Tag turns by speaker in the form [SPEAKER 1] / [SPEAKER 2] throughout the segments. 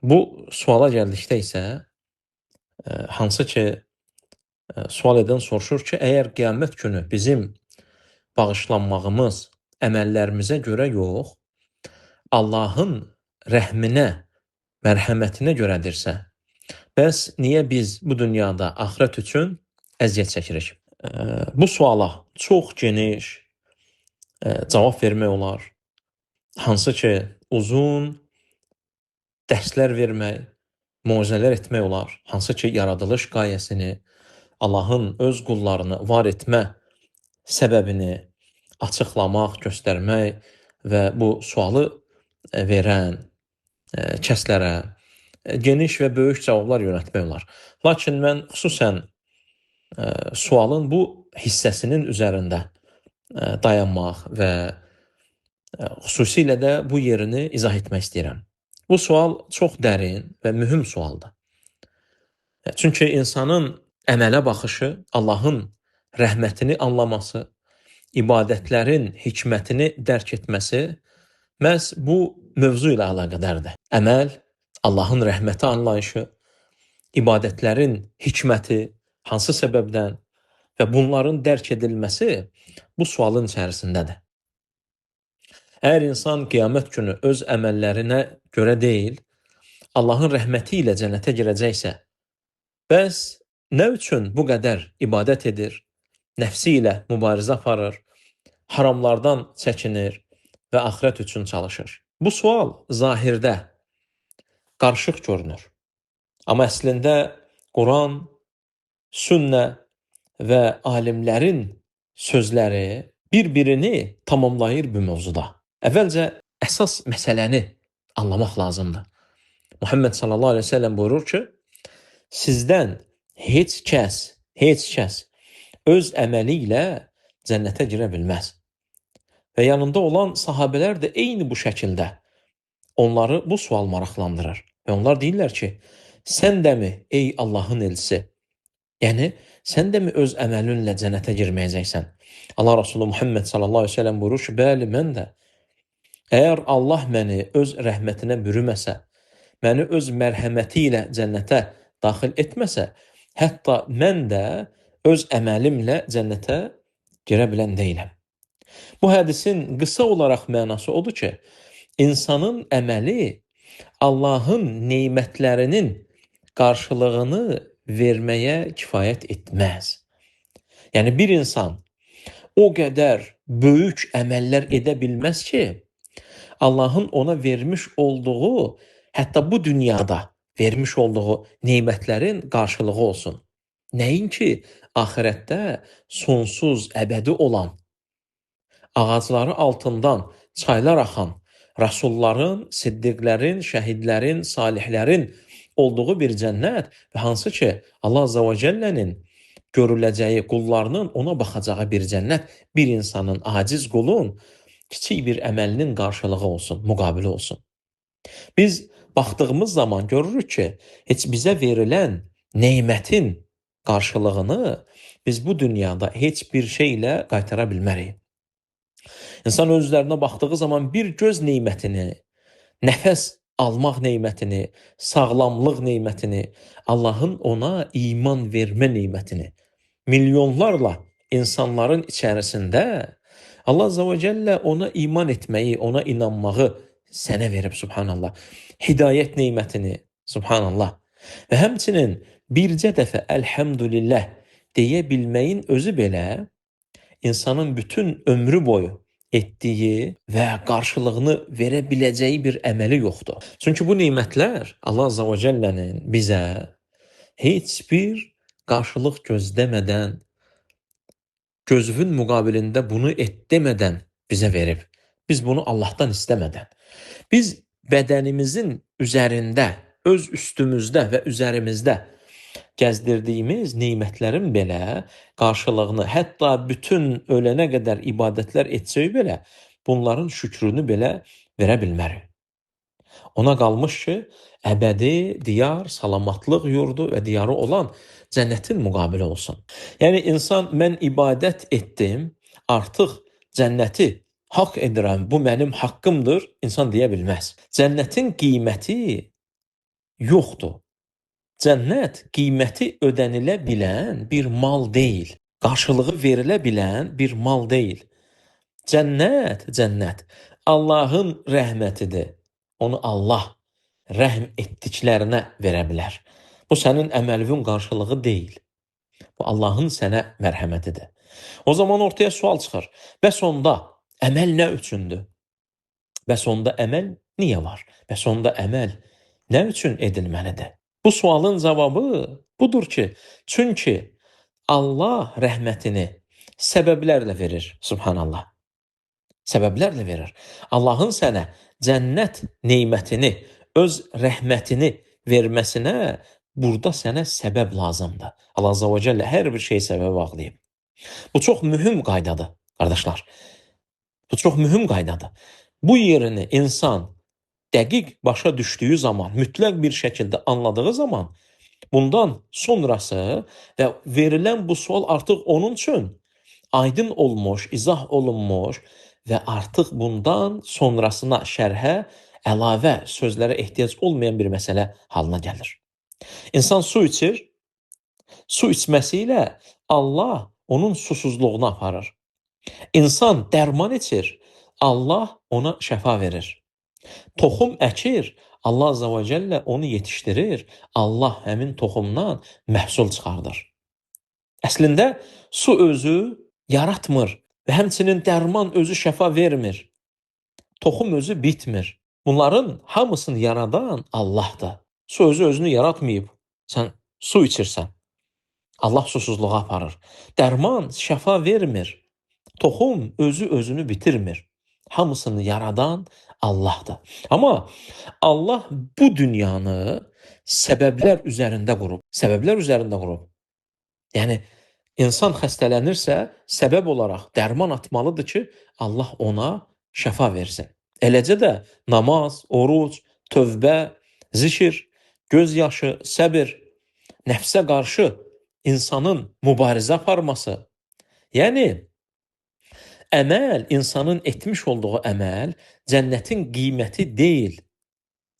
[SPEAKER 1] Bu suala gəldikdə isə, hansı ki, sual edən soruşur ki, əgər qiyamət günü bizim bağışlanmağımız əməllərimizə görə yox, Allahın rəhminə, mərhəmətinə görədirsə, bəs niyə biz bu dünyada axirət üçün əziyyət çəkirik? Bu suala çox geniş cavab vermək olar. Hansı ki, uzun dərslər vermək, moizələr etmək olar. Hansı ki, yaradılış qayəsini, Allahın öz qullarını var etmə səbəbini açıqlamaq, göstərmək və bu sualı verən kəslərə geniş və böyük cavablar yönəltmək olar. Lakin mən xüsusən sualın bu hissəsinin üzərində dayanmaq və xüsusilə də bu yerini izah etmək istəyirəm. Bu sual çox dərin və mühüm sualdır. Çünki insanın əmələ baxışı, Allahın rəhmətini anlaması, ibadətlərin hikmətini dərk etməsi məhz bu mövzu ilə əlaqədardır. Əməl, Allahın rəhməti anlayışı, ibadətlərin hikməti, hansı səbəbdən və bunların dərk edilməsi bu sualın içərisindədir. Əgər insan qiyamət günü öz əməllərinə görə deyil, Allahın rəhməti ilə cənnətə girəcəksə, bəs nə üçün bu qədər ibadət edir, nəfsi ilə mübarizə aparır, haramlardan çəkinir və axirət üçün çalışır? Bu sual zahirdə qarışıq görünür. Amma əslində Quran, sünnə və alimlərin sözləri bir-birini tamamlayır bu mövzuda. Əvvəlcə əsas məsələni anlamaq lazımdır. Muhammed sallallahu aleyhi ve sellem buyurur ki, sizdən heç kəs öz əməli ilə cənnətə girə bilməz. Və yanında olan sahabələr də eyni bu şəkildə onları bu sual maraqlandırır. Və onlar deyirlər ki, sən də mi ey Allahın elçisi? Yəni, sən də mi öz əməlinlə cənnətə girməyəcəksən? Allah Resulü Muhammed sallallahu aleyhi ve sellem buyurur ki, bəli, mən də. Əgər Allah məni öz rəhmətinə bürüməsə, məni öz mərhəməti ilə cənnətə daxil etməsə, hətta mən də öz əməlimlə cənnətə girə bilən deyiləm. Bu hədisin qısa olaraq mənası odur ki, insanın əməli Allahın neymətlərinin qarşılığını verməyə kifayət etməz. Yəni, bir insan o qədər böyük əməllər edə bilməz ki, Allahın ona vermiş olduğu, hətta bu dünyada vermiş olduğu neymətlərin qarşılığı olsun. Nəinki axirətdə sonsuz, əbədi olan, ağacları altından çaylar axan, rəsulların, siddiqlərin, şəhidlərin, salihlərin olduğu bir cənnət və hansı ki, Allah Azza və Cəllənin görüləcəyi, qullarının ona baxacağı bir cənnət, bir insanın, aciz qulun kiçik bir əməlinin qarşılığı olsun, müqabili olsun. Biz baxdığımız zaman görürük ki, heç bizə verilən neymətin qarşılığını biz bu dünyada heç bir şeylə qaytara bilmərik. İnsan özlərinə baxdığı zaman bir göz neymətini, nəfəs almaq neymətini, sağlamlıq neymətini, Allahın ona iman vermə neymətini, milyonlarla insanların içərisində Allah Azza və Cəllə ona iman etməyi, ona inanmağı sənə verib, subhanallah. Hidayət neymətini, subhanallah. Və həmçinin bircə dəfə əlhəmdülillah deyə bilməyin özü belə insanın bütün ömrü boyu etdiyi və qarşılığını verə biləcəyi bir əməli yoxdur. Çünki bu neymətlər Allah Azza və Cəllənin bizə heç bir qarşılıq gözləmədən, gözünün müqabilində bunu et demədən bizə verib. Biz bunu Allahdan istəmədən. Biz bədənimizin üzərində, öz üstümüzdə və üzərimizdə gəzdirdiyimiz neymətlərin belə qarşılığını, hətta bütün ölənə qədər ibadətlər etsək belə, bunların şükrünü belə verə bilmərik. Ona qalmış ki, əbədi diyar, salamatlıq yurdu və diyarı olan cənnətin müqabili olsun. Yəni, insan mən ibadət etdim, artıq cənnəti haqq edirəm, bu mənim haqqımdır, insan deyə bilməz. Cənnətin qiyməti yoxdur. Cənnət qiyməti ödənilə bilən bir mal deyil. Qarşılığı verilə bilən bir mal deyil. Cənnət Allahın rəhmətidir. Onu Allah rəhm etdiklərinə verə bilər. Bu sənin əməlvün qarşılığı deyil. Bu Allahın sənə mərhəmətidir. O zaman ortaya sual çıxır. Bəs onda əməl nə üçündür? Bəs onda əməl niyə var? Bəs onda əməl nə üçün edilməlidir? Bu sualın cavabı budur ki, çünki Allah rəhmətini səbəblərlə verir. Subhanallah. Səbəblərlə verir. Allahın sənə cənnət neymətini, öz rəhmətini verməsinə burada sənə səbəb lazımdır. Allah Azza və Cəllə hər bir şeyi səbəbə bağlayıb. Bu çox mühüm qaydadır, qardaşlar. Bu çox mühüm qaydadır. Bu yerini insan dəqiq başa düşdüyü zaman, mütləq bir şəkildə anladığı zaman, bundan sonrası və verilən bu sual artıq onun üçün aydın olmuş, izah olunmuş və artıq bundan sonrasına şərhə, əlavə sözlərə ehtiyac olmayan bir məsələ halına gəlir. İnsan su içir, su içməsi ilə Allah onun susuzluğunu aparır. İnsan dərman içir, Allah ona şəfa verir. Toxum əkir, Allah Azza və Cəllə onu yetişdirir, Allah həmin toxumdan məhsul çıxardır. Əslində, su özü yaratmır və həmçinin dərman özü şəfa vermir. Toxum özü bitmir. Bunların hamısını yaradan Allahdır. Su özü özünü yaratmayıb. Sən su içirsən, Allah susuzluğa aparır. Dərman şəfa vermir. Toxum özü özünü bitirmir. Hamısını yaradan Allahdır. Amma Allah bu dünyanı səbəblər üzərində qurub. Səbəblər üzərində qurub. Yəni, insan xəstələnirsə, səbəb olaraq dərman atmalıdır ki, Allah ona şəfa versin. Eləcə də namaz, oruc, tövbə, zikir, göz yaşı, səbir, nəfsə qarşı insanın mübarizə aparması. Yəni, əməl, insanın etmiş olduğu əməl cənnətin qiyməti deyil.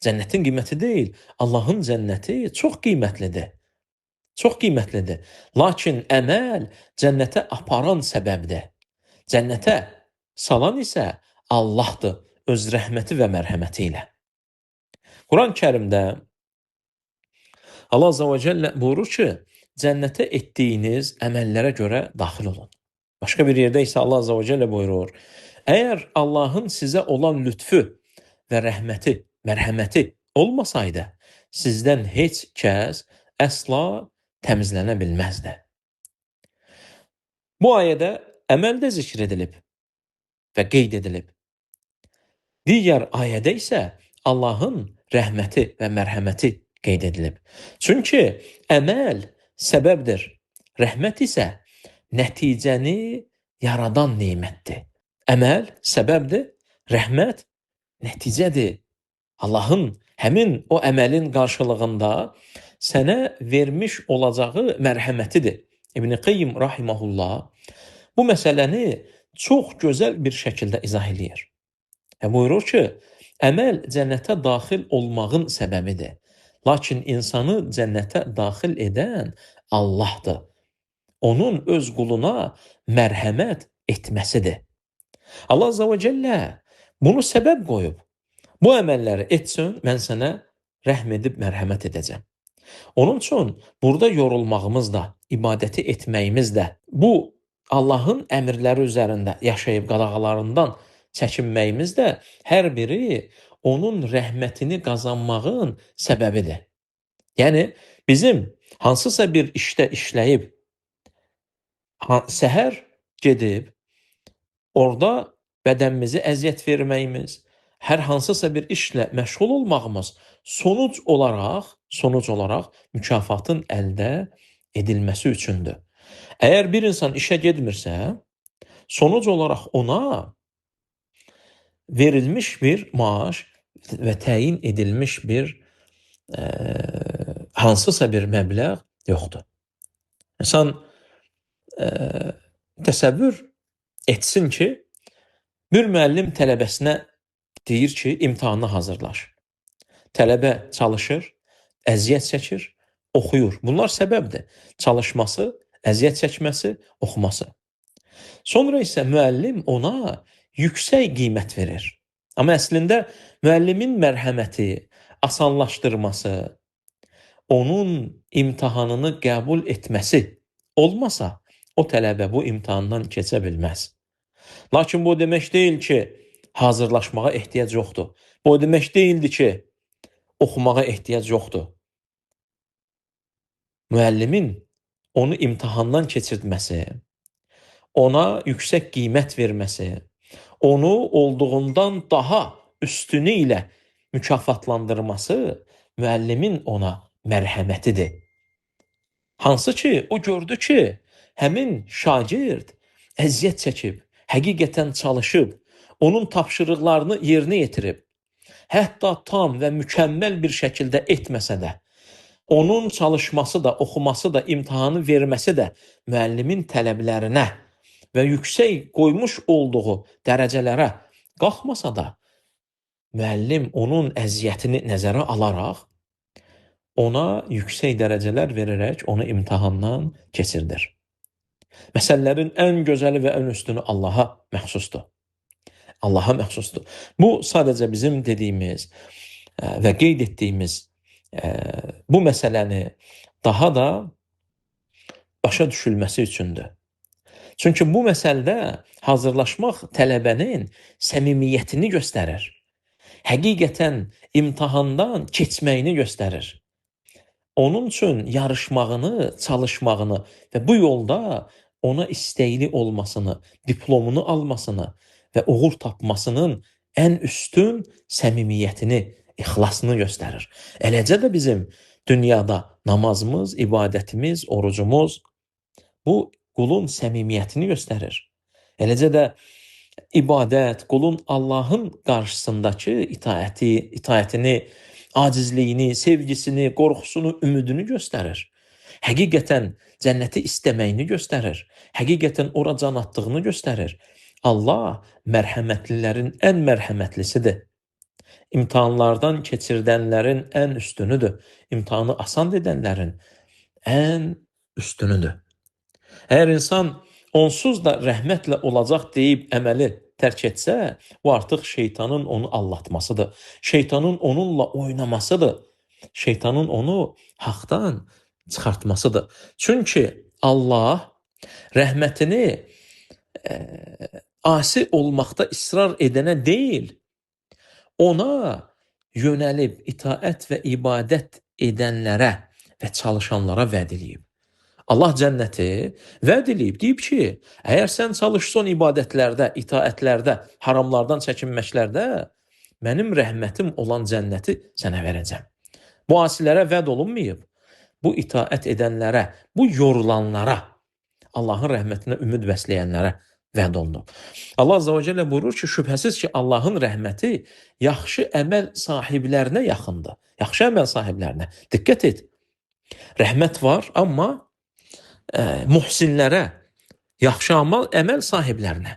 [SPEAKER 1] Cənnətin qiyməti deyil. Allahın cənnəti çox qiymətlidir. Çox qiymətlidir. Lakin əməl cənnətə aparan səbəbdir. Cənnətə salan isə Allahdır öz rəhməti və mərhəməti ilə. Quran-Kərimdə Allah Azza və Cəllə buyurur ki, cənnətə etdiyiniz əməllərə görə daxil olun. Başqa bir yerdə isə Allah Azza və Cəllə buyurur, əgər Allahın sizə olan lütfü və rəhməti, mərhəməti olmasaydı, sizdən heç kəs əsla təmizlənə bilməzdi. Bu ayədə əməl də zikr edilib və qeyd edilib. Digər ayədə isə Allahın rəhməti və mərhəməti qeyd edilib. Çünki əməl səbəbdir, rəhmət isə nəticəni yaradan neymətdir. Əməl səbəbdir, rəhmət nəticədir. Allahın həmin o əməlin qarşılığında sənə vermiş olacağı mərhəmətidir. İbn-i Qayyim rahiməhullah bu məsələni çox gözəl bir şəkildə izah edir. Və buyurur ki, əməl cənnətə daxil olmağın səbəbidir. Lakin insanı cənnətə daxil edən Allahdır. Onun öz quluna mərhəmət etməsidir. Allah Azza və Cəllə bunu səbəb qoyub. Bu əməlləri etsin, mən sənə rəhm edib mərhəmət edəcəm. Onun üçün burada yorulmağımız da, ibadəti etməyimiz də, bu Allahın əmrləri üzərində yaşayıb qadağalarından çəkinməyimiz də hər biri onun rəhmətini qazanmağın səbəbidir. Yəni, bizim hansısa bir işdə işləyib, səhər gedib, orada bədənimizi əziyyət verməyimiz, hər hansısa bir işlə məşğul olmağımız sonuc olaraq mükafatın əldə edilməsi üçündür. Əgər bir insan işə getmirsə, sonuc olaraq ona verilmiş bir maaş və təyin edilmiş bir hansısa bir məbləğ yoxdur. İnsan təsəvvür etsin ki, bir müəllim tələbəsinə deyir ki, imtahana hazırlaş. Tələbə çalışır, əziyyət çəkir, oxuyur. Bunlar səbəbdir. Çalışması, əziyyət çəkməsi, oxuması. Sonra isə müəllim ona yüksək qiymət verir. Amma əslində müəllimin mərhəməti, asanlaşdırması, onun imtahanını qəbul etməsi olmasa, o tələbə bu imtahandan keçə bilməz. Lakin bu demək deyil ki, hazırlaşmağa ehtiyac yoxdur. Bu demək deyildi ki, oxumağa ehtiyac yoxdur. Müəllimin onu imtahandan keçirtməsi, ona yüksək qiymət verməsi, onu olduğundan daha üstünü ilə mükafatlandırması müəllimin ona mərhəmətidir. Hansı ki, o gördü ki, həmin şagird əziyyət çəkib, həqiqətən çalışıb, onun tapşırıqlarını yerinə yetirib, hətta tam və mükəmməl bir şəkildə etməsə də, onun çalışması da, oxuması da, imtahanı verməsi də müəllimin tələblərinə və yüksək qoymuş olduğu dərəcələrə qalxmasa da, müəllim onun əziyyətini nəzərə alaraq, ona yüksək dərəcələr verərək onu imtahandan keçirdir. Məsələlərin ən gözəli və ən üstünü Allaha məxsusdur. Allaha məxsusdur. Bu sadəcə bizim dediyimiz və qeyd etdiyimiz bu məsələni daha da başa düşülməsi üçündür. Çünki bu məsələdə hazırlaşmaq tələbənin səmimiyyətini göstərir. Həqiqətən imtahandan keçməyini göstərir. Onun üçün yarışmağını, çalışmağını və bu yolda ona istəkli olmasını, diplomunu almasını və uğur tapmasının ən üstün səmimiyyətini, ixlasını göstərir. Eləcə də bizim dünyada namazımız, ibadətimiz, orucumuz bu qulun səmimiyyətini göstərir. Eləcə də ibadət, qulun Allahın qarşısındakı itaətini, acizliyini, sevgisini, qorxusunu, ümidini göstərir. Həqiqətən cənnəti istəməyini göstərir. Həqiqətən ora can atdığını göstərir. Allah mərhəmətlilərin ən mərhəmətlisidir. İmtahanlardan keçirdənlərin ən üstünüdür. İmtahanı asan edənlərin ən üstünüdür. Əgər insan onsuz da rəhmətlə olacaq deyib əməli tərk etsə, bu artıq şeytanın onu aldatmasıdır. Şeytanın onunla oynamasıdır. Şeytanın onu haqdan çıxartmasıdır. Çünki Allah rəhmətini asi olmaqda israr edənə deyil, ona yönəlib itaət və ibadət edənlərə və çalışanlara vəd eləyib. Allah cənnəti vəd eləyib, deyib ki, əgər sən çalışsan ibadətlərdə, itaətlərdə, haramlardan çəkinməklərdə, mənim rəhmətim olan cənnəti sənə verəcəm. Bu asilərə vəd olunmayıb, bu itaət edənlərə, bu yorulanlara, Allahın rəhmətinə ümid bəsləyənlərə vəd olunub. Allah Azza və Cəllə buyurur ki, şübhəsiz ki, Allahın rəhməti yaxşı əməl sahiblərinə yaxındır. Yaxşı əməl sahiblərinə. Diqqət et, rəhmət var, amma muhsinlərə, yaxşı əməl sahiblərinə.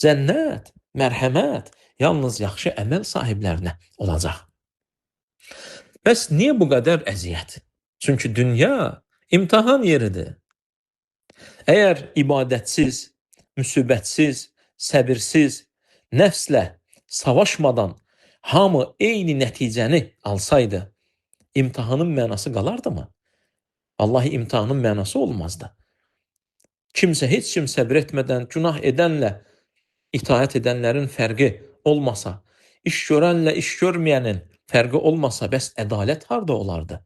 [SPEAKER 1] Cənnət, mərhəmət yalnız yaxşı əməl sahiblərinə olacaq. Bəs niyə bu qədər əziyyət? Çünki dünya imtahan yeridir. Əgər ibadətsiz, müsibətsiz, səbirsiz, nəfslə savaşmadan hamı eyni nəticəni alsaydı, imtahanın mənası qalardımı? Vallahi imtahanın mənası olmazdı. Kimsə, heç kim səbir etmədən, günah edənlə itaət edənlərin fərqi olmasa, iş görənlə iş görməyənin fərqi olmasa, bəs ədalət harda olardı?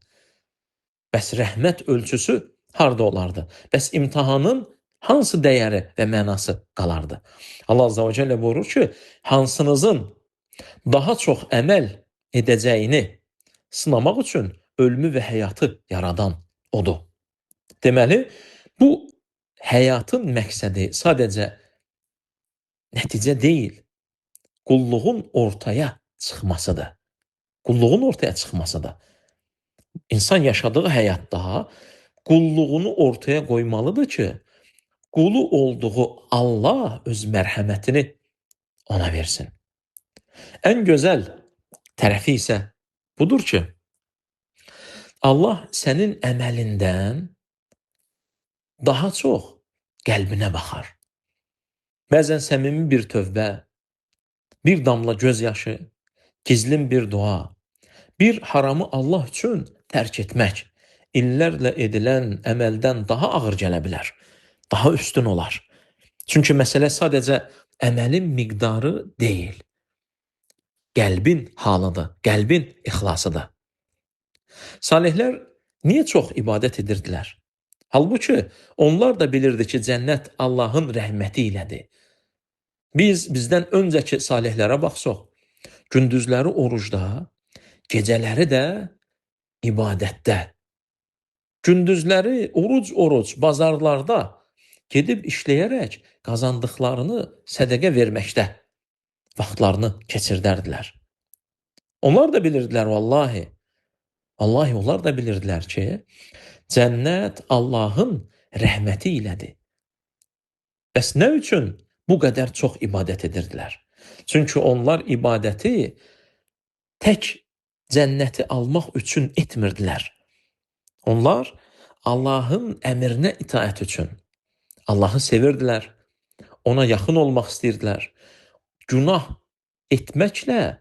[SPEAKER 1] Bəs rəhmət ölçüsü harda olardı? Bəs imtahanın hansı dəyəri və mənası qalardı? Allah Azza və Cəllə buyurur ki, hansınızın daha çox əməl edəcəyini sınamaq üçün ölümü və həyatı yaradan odur. Deməli, bu həyatın məqsədi sadəcə nəticə deyil, qulluğun ortaya çıxmasıdır. Qulluğun ortaya çıxmasıdır. İnsan yaşadığı həyatda qulluğunu ortaya qoymalıdır ki, qulu olduğu Allah öz mərhəmətini ona versin. Ən gözəl tərəfi isə budur ki, Allah sənin əməlindən daha çox qəlbinə baxar. Bəzən səmimi bir tövbə, bir damla göz yaşı, gizlin bir dua, bir haramı Allah üçün tərk etmək illərlə edilən əməldən daha ağır gələ bilər, daha üstün olar. Çünki məsələ sadəcə əməlin miqdarı deyil, qəlbin halıdır, qəlbin ixlasıdır. Salihlər niyə çox ibadət edirdilər? Halbuki onlar da bilirdi ki, cənnət Allahın rəhməti ilədir. Bizdən öncəki salihlərə baxsaq, gündüzləri orucda, gecələri də ibadətdə. Gündüzləri oruc bazarlarda gedib işləyərək qazandıqlarını sədəqə verməkdə vaxtlarını keçirdərdilər. Onlar da bilirdilər vallahi onlar da bilirdilər ki, cənnət Allahın rəhməti ilədir. Bəs nə üçün bu qədər çox ibadət edirdilər? Çünki onlar ibadəti tək cənnəti almaq üçün etmirdilər. Onlar Allahın əmrinə itaət üçün Allahı sevirdilər, ona yaxın olmaq istəyirdilər. Günah etməklə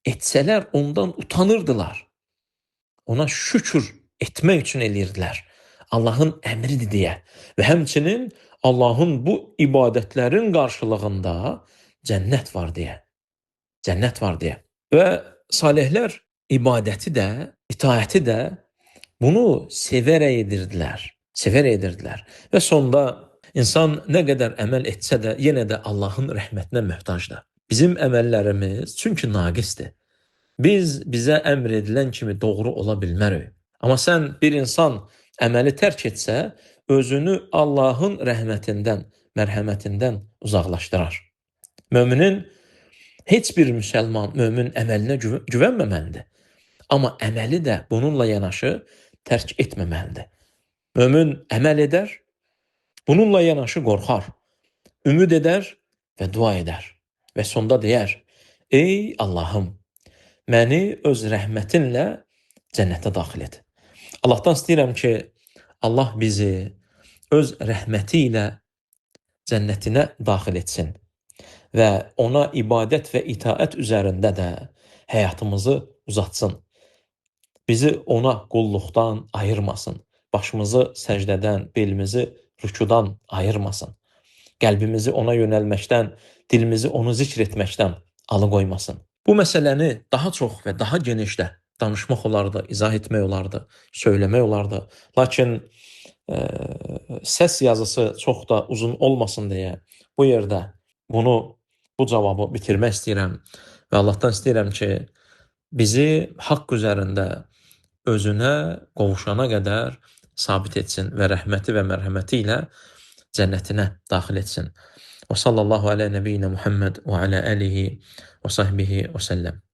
[SPEAKER 1] etsələr ondan utanırdılar. Ona şükür etmək üçün eləyirdilər. Allahın əmridir deyə və həmçinin Allahın bu ibadətlərin qarşılığında cənnət var deyə. Cənnət var deyə. Və salihlər ibadəti də, itaəti də bunu sevərək edirdilər. Sevərək edirdilər. Və sonda insan nə qədər əməl etsə də yenə də Allahın rəhmətinə möhtacdır. Bizim əməllərimiz çünki naqisdir. Bizə əmr edilən kimi doğru ola bilmərik. Amma sən bir insan əməli tərk etsə, özünü Allahın rəhmətindən, mərhəmətindən uzaqlaşdırar. Möminin heç bir müsəlman mömin əməlinə güvənməməlidir. Amma əməli də bununla yanaşı tərk etməməlidir. Mömin əməl edər, bununla yanaşı qorxar, ümid edər və dua edər. Və sonda deyər, ey Allahım, məni öz rəhmətinlə cənnətə daxil et. Allahdan istəyirəm ki, Allah bizi öz rəhməti ilə cənnətinə daxil etsin və ona ibadət və itaət üzərində də həyatımızı uzatsın. Bizi ona qulluqdan ayırmasın. Başımızı səcdədən, belimizi rükudan ayırmasın. Qəlbimizi ona yönəlməkdən, dilimizi onu zikr etməkdən alıqoymasın. Bu məsələni daha çox və daha genişdə danışmaq olardı, izah etmək olardı, söyləmək olardı. Lakin səs yazısı çox da uzun olmasın deyə bu yerdə bu cavabı bitirmək istəyirəm və Allahdan istəyirəm ki, bizi haqq üzərində özünə qovuşana qədər sabit etsin və rəhməti və mərhəməti ilə cənnətinə daxil etsin. Və sallallahu alə nəbiyyinə Muhammed və alə əlihi və sahbihi və səlləm.